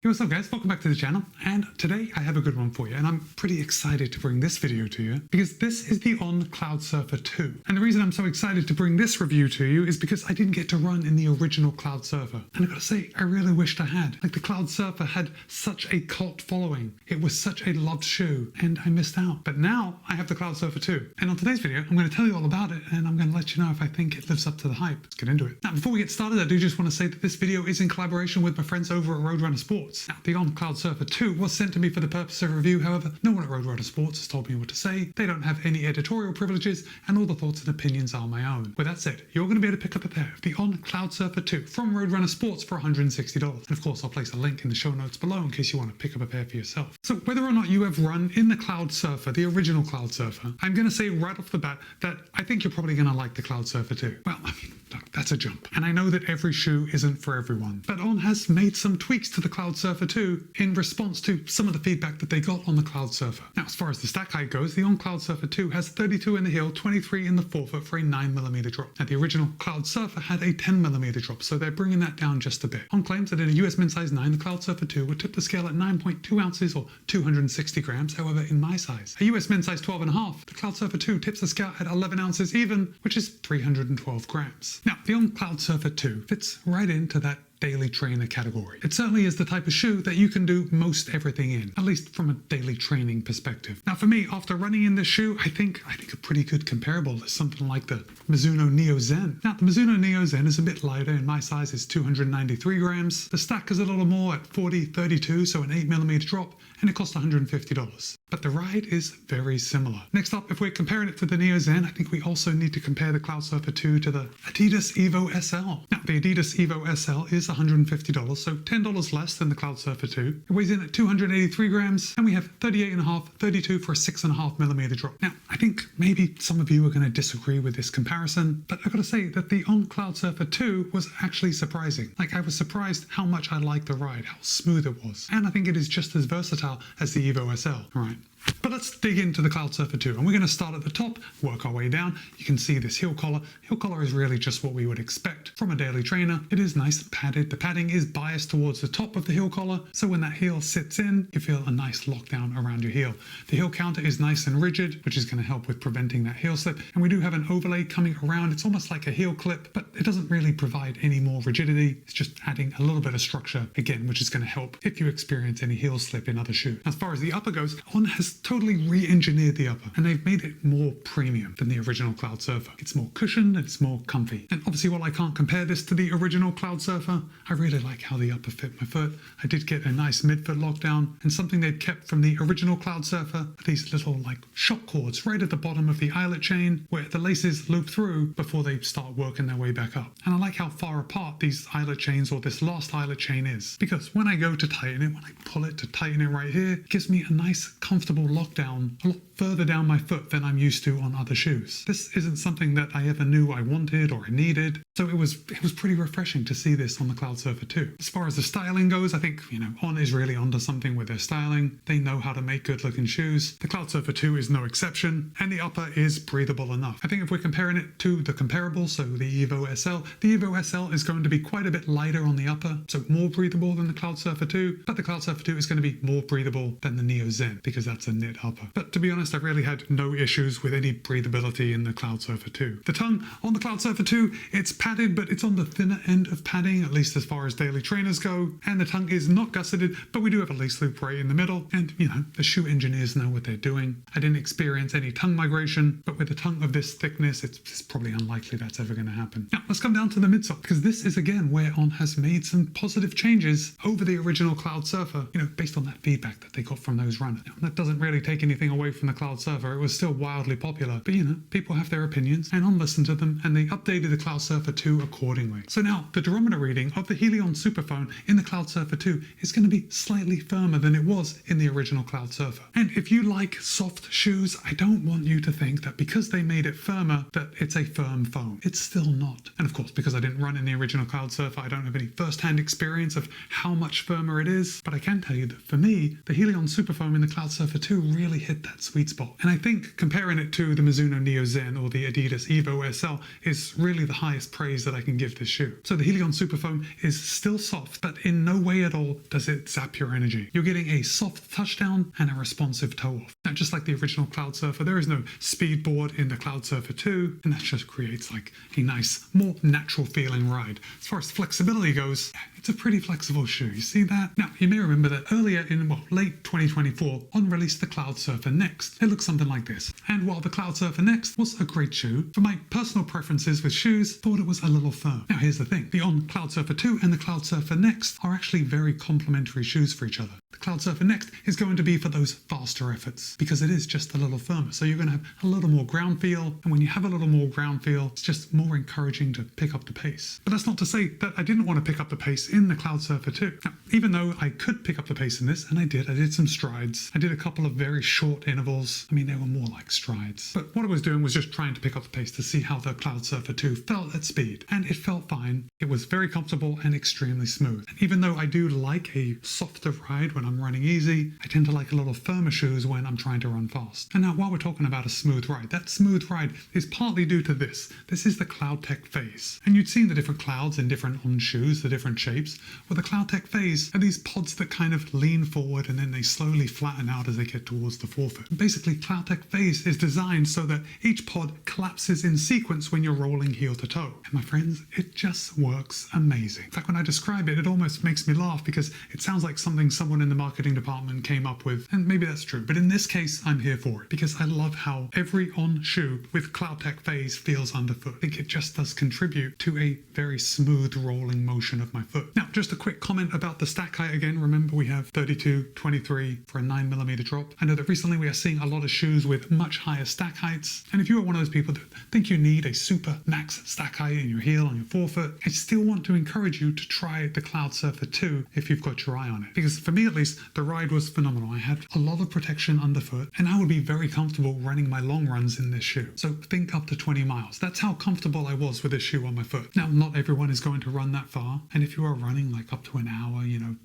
Hey, what's up guys, welcome back to the channel, and today I have a good one for you, and I'm pretty excited to bring this video to you because this is the On Cloudsurfer 2. And the reason I'm so excited to bring this review to you is because I didn't get to run in the original Cloudsurfer. And I gotta say, I really wished I had. Like, the Cloudsurfer had such a cult following. It was such a loved shoe, and I missed out. But now I have the Cloudsurfer 2. And on today's video, I'm gonna tell you all about it, and I'm gonna let you know if I think it lives up to the hype. Let's get into it. Now, before we get started, I do just want to say that this video is in collaboration with my friends over at Roadrunner Sports. Now, the On Cloudsurfer 2 was sent to me for the purpose of review, however, no one at Roadrunner Sports has told me what to say, they don't have any editorial privileges, and all the thoughts and opinions are my own. With that said, you're going to be able to pick up a pair of the On Cloudsurfer 2 from Roadrunner Sports for $160. And of course, I'll place a link in the show notes below in case you want to pick up a pair for yourself. So whether or not you have run in the Cloudsurfer, the original Cloudsurfer, I'm going to say right off the bat that I think you're probably going to like the Cloudsurfer 2. Well, I mean, look, that's a jump. And I know that every shoe isn't for everyone, but On has made some tweaks to the Cloudsurfer 2 in response to some of the feedback that they got on the Cloudsurfer. Now, as far as the stack height goes, the On Cloudsurfer 2 has 32 in the heel, 23 in the forefoot for a 9mm drop. Now, the original Cloudsurfer had a 10mm drop, so they're bringing that down just a bit. On claims that in a US men's size 9, the Cloudsurfer 2 would tip the scale at 9.2 ounces or 260 grams. However, in my size, a US men's size 12.5, the Cloudsurfer 2 tips the scale at 11 ounces even, which is 312 grams. Now, the On Cloudsurfer 2 fits right into that daily trainer category. It certainly is the type of shoe that you can do most everything in, at least from a daily training perspective. Now for me, after running in this shoe, I think a pretty good comparable is something like the Mizuno Neo Zen. Now the Mizuno Neo Zen is a bit lighter, in my size is 293 grams. The stack is a little more at 40-32, so an 8mm drop, and it costs $150. But the ride is very similar. Next up, if we're comparing it to the Neo Zen, I think we also need to compare the Cloudsurfer 2 to the Adidas Evo SL. Now the Adidas Evo SL is $150, so $10 less than the Cloudsurfer 2. It weighs in at 283 grams, and we have 38.5, 32 for a 6.5mm drop. Now, I think maybe some of you are going to disagree with this comparison, but I gotta say that the On Cloudsurfer 2 was actually surprising. Like, I was surprised how much I liked the ride, how smooth it was, and I think it is just as versatile as the Evo SL. All right. But let's dig into the Cloudsurfer 2, and we're going to start at the top, work our way down. You can see this heel collar. Heel collar is really just what we would expect from a daily trainer. It is nice and padded. The padding is biased towards the top of the heel collar, so when that heel sits in, you feel a nice lockdown around your heel. The heel counter is nice and rigid, which is going to help with preventing that heel slip, and we do have an overlay coming around. It's almost like a heel clip, but it doesn't really provide any more rigidity. It's just adding a little bit of structure, again, which is going to help if you experience any heel slip in other shoes. As far as the upper goes, On has totally re-engineered the upper, and they've made it more premium than the original Cloudsurfer. It's more cushioned and it's more comfy. And obviously, while I can't compare this to the original Cloudsurfer, I really like how the upper fit my foot. I did get a nice midfoot lockdown, and something they'd kept from the original Cloudsurfer are these little like shock cords right at the bottom of the eyelet chain where the laces loop through before they start working their way back up. And I like how far apart these eyelet chains, or this last eyelet chain, is, because when I go to tighten it, when I pull it to tighten it right here, it gives me a nice comfortable lockdown a lot further down my foot than I'm used to on other shoes. This isn't something that I ever knew I wanted or I needed, so it was pretty refreshing to see this on the Cloudsurfer 2. As far as the styling goes, I think, On is really onto something with their styling. They know how to make good looking shoes. The Cloudsurfer 2 is no exception, and the upper is breathable enough. I think if we're comparing it to the comparable, so the Evo SL, the Evo SL is going to be quite a bit lighter on the upper, so more breathable than the Cloudsurfer 2, but the Cloudsurfer 2 is going to be more breathable than the Neo Zen, because that's a knit upper. But to be honest, I've really had no issues with any breathability in the Cloudsurfer 2. The tongue on the Cloudsurfer 2, it's padded, but it's on the thinner end of padding, at least as far as daily trainers go, and the tongue is not gusseted, but we do have a lace loop right in the middle, and the shoe engineers know what they're doing. I didn't experience any tongue migration, but with a tongue of this thickness, it's probably unlikely that's ever going to happen. Now, let's come down to the midsole, because this is again where On has made some positive changes over the original Cloudsurfer, based on that feedback that they got from those runners. Now, that doesn't really take anything away from the Cloudsurfer. It was still wildly popular, but people have their opinions, and On listened to them, and they updated the Cloudsurfer 2 accordingly. So now, the durometer reading of the Helion Superphone in the Cloudsurfer 2 is going to be slightly firmer than it was in the original Cloudsurfer. And if you like soft shoes, I don't want you to think that because they made it firmer, that it's a firm foam. It's still not. And of course, because I didn't run in the original Cloudsurfer, I don't have any first-hand experience of how much firmer it is, but I can tell you that for me, the Helion Superfoam in the Cloudsurfer 2 really hit that sweet sweet spot. And I think comparing it to the Mizuno Neo Zen or the Adidas Evo SL is really the highest praise that I can give this shoe. So the Helion Superfoam is still soft, but in no way at all does it zap your energy. You're getting a soft touchdown and a responsive toe off. Now, just like the original Cloudsurfer, there is no speed board in the Cloudsurfer 2, and that just creates like a nice, more natural feeling ride. As far as flexibility goes, it's a pretty flexible shoe. You see that? Now, you may remember that earlier in, late 2024, On released the Cloudsurfer Next. It looks something like this. And while the Cloudsurfer Next was a great shoe, for my personal preferences with shoes, thought it was a little firm. Now, here's the thing. The On Cloudsurfer 2 and the Cloudsurfer Next are actually very complementary shoes for each other. The Cloudsurfer Next is going to be for those faster efforts because it is just a little firmer. So you're going to have a little more ground feel. And when you have a little more ground feel, it's just more encouraging to pick up the pace. But that's not to say that I didn't want to pick up the pace in the Cloudsurfer 2. Now, even though I could pick up the pace in this, and I did some strides. I did a couple of very short intervals. I mean, they were more like strides. But what I was doing was just trying to pick up the pace to see how the Cloudsurfer 2 felt at speed. And it felt fine. It was very comfortable and extremely smooth. And even though I do like a softer ride when I'm running easy, I tend to like a little firmer shoes when I'm trying to run fast. And now while we're talking about a smooth ride, that smooth ride is partly due to this. This is the CloudTech Phase. And you'd seen the different clouds in different On shoes, the different shapes. Well, the CloudTech Phase are these pods that kind of lean forward and then they slowly flatten out as they get towards the forefoot. And basically, CloudTech Phase is designed so that each pod collapses in sequence when you're rolling heel to toe. And my friends, it just works amazing. In fact, when I describe it, it almost makes me laugh because it sounds like something someone in the marketing department came up with. And maybe that's true. But in this case, I'm here for it because I love how every On shoe with CloudTech Phase feels underfoot. I think it just does contribute to a very smooth rolling motion of my foot. Now, just a quick comment about the stack height again. Remember, we have 32, 23 for a 9mm drop. I know that recently we are seeing a lot of shoes with much higher stack heights. And if you are one of those people that think you need a super max stack height in your heel on your forefoot, I still want to encourage you to try the Cloudsurfer 2 if you've got your eye on it. Because for me at least, the ride was phenomenal. I had a lot of protection underfoot and I would be very comfortable running my long runs in this shoe. So think up to 20 miles. That's how comfortable I was with this shoe on my foot. Now, not everyone is going to run that far. And if you are running like up to an hour,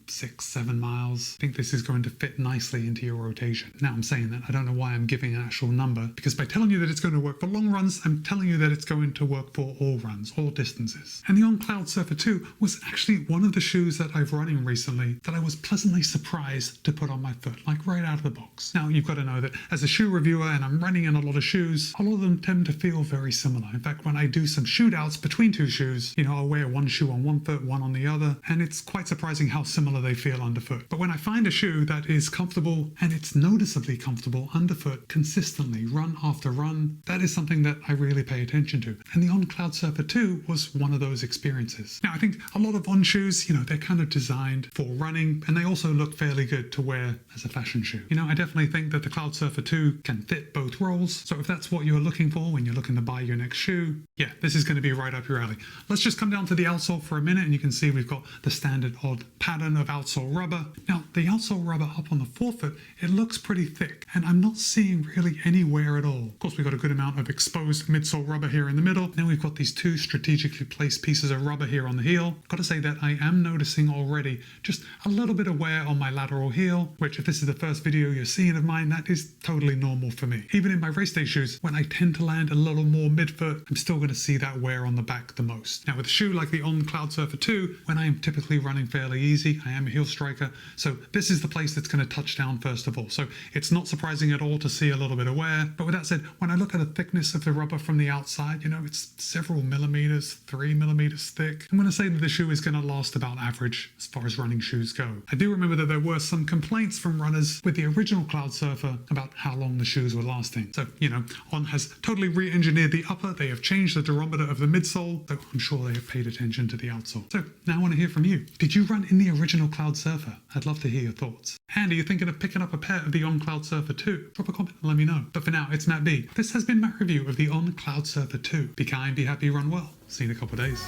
6-7 miles, I think this is going to fit nicely into your rotation. Now, I'm saying that I don't know why I'm giving an actual number, because by telling you that it's going to work for long runs, I'm telling you that it's going to work for all runs, all distances. And the On Cloudsurfer 2 was actually one of the shoes that I've run in recently that I was pleasantly surprised to put on my foot, like right out of the box. Now, you've got to know that as a shoe reviewer and I'm running in a lot of shoes, a lot of them tend to feel very similar. In fact, when I do some shootouts between two shoes, I'll wear one shoe on one foot, one on the other, and it's quite surprising how similar they feel underfoot. But when I find a shoe that is comfortable, and it's noticeably comfortable underfoot consistently, run after run, that is something that I really pay attention to. And the On Cloudsurfer 2 was one of those experiences. Now, I think a lot of On shoes, they're kind of designed for running, and they also look fairly good to wear as a fashion shoe. I definitely think that the Cloudsurfer 2 can fit both roles. So if that's what you're looking for when you're looking to buy your next shoe, yeah, this is going to be right up your alley. Let's just come down to the outsole for a minute, and you can see we've got the standard odd pattern of outsole rubber. Now, the outsole rubber up on the forefoot, it looks pretty thick, and I'm not seeing really any wear at all. Of course, we've got a good amount of exposed midsole rubber here in the middle. Then we've got these two strategically placed pieces of rubber here on the heel. Got to say that I am noticing already just a little bit of wear on my lateral heel, which if this is the first video you're seeing of mine, that is totally normal for me. Even in my race day shoes, when I tend to land a little more midfoot, I'm still going to see that wear on the back the most. Now, with a shoe like the On Cloudsurfer 2, when I am typically running fairly easy, I am a heel striker, so this is the place that's going to touch down first of all. So it's not surprising at all to see a little bit of wear. But with that said, when I look at the thickness of the rubber from the outside, it's several millimeters, 3 millimeters thick. I'm going to say that the shoe is going to last about average as far as running shoes go. I do remember that there were some complaints from runners with the original Cloudsurfer about how long the shoes were lasting. So, On has totally re-engineered the upper. They have changed the durometer of the midsole, so I'm sure they have paid attention to the outsole. So now I want to hear from you. Did you run in the original Cloudsurfer? I'd love to hear your thoughts. And are you thinking of picking up a pair of the On Cloudsurfer 2? Drop a comment and let me know. But for now, it's Matt B. This has been my review of the On Cloudsurfer 2. Be kind, be happy, run well. See you in a couple of days.